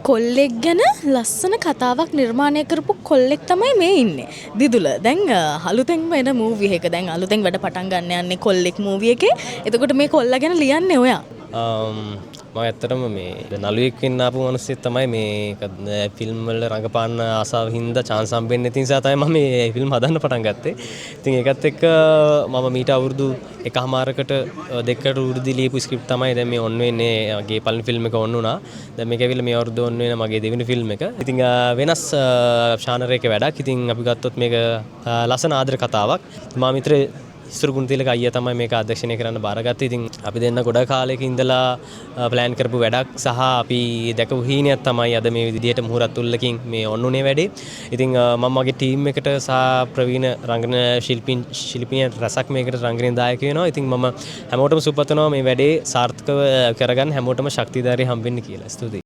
කොල්ලෙක් ගැන ලස්සන කතාවක් නිර්මාණය කරපු කොල්ලෙක් තමයි මේ ඉන්නේ. දිදුල. දැන් අලුතෙන්ම එන මූවි එක. දැන් අලුතෙන් වැඩ පටන් ගන්න යන්නේ කොල්ලෙක් මූවි එකේ. එතකොට මේ කොල්ලා ගැන ලියන්නේ ඔයා. මම ඇත්තටම මේ නළුවෙක් වෙන්න ආපු මිනිස්සෙක් තමයි මේ ෆිල්ම් වල රඟපාන්න ආසාව හින්දා chance හම්බෙන්නේ නැති නිසා තමයි මම මේ ෆිල්ම් හදන්න පටන් ගත්තේ. ඉතින් ඒකත් එක්ක මම මීට අවුරුදු එකහමාරකට දෙකකට උරුදි ලියපු ස්ක්‍රිප්ට් තමයි දැන් මේ ඔන් වෙන්නේ. මගේ පළවෙනි ෆිල්ම් එක ඔන් වුණා. දැන් මේක ඇවිල්ලා මේ අවුරුද්ද ඔන් වෙන මගේ දෙවෙනි ෆිල්ම් එක. ඉතින් වෙනස් ශානර එකේ වැඩක්. ඉතින් අපි ගත්තොත් මේක ලස්සන ආදර කතාවක්. මා මිත්‍ර ඉස්තුරුගුණ තිලක අයියා තමයි මේක අධ්‍යක්ෂණය කරන්න බාරගත්තේ. ඉතින් අපි දෙන්න ගොඩක් කාලයක ඉඳලා ප්ලෑන් කරපු වැඩක් සහ අපි දැකපු හීනයක් තමයි අද මේ විදිහට මුහුරත් උල්ලකින් මේ ඔන්නුනේ වැඩේ. ඉතින් මම මගේ ටීම් එකට සහ ප්‍රවීණ රංගන ශිල්පීන් රසක් මේකට රංගන දායක වෙනවා. ඉතින් මම හැමෝටම සුබපතනවා මේ වැඩේ සාර්ථකව කරගන්න හැමෝටම ශක්තිධාරී හම්බෙන්න කියලා. ස්තුතියි.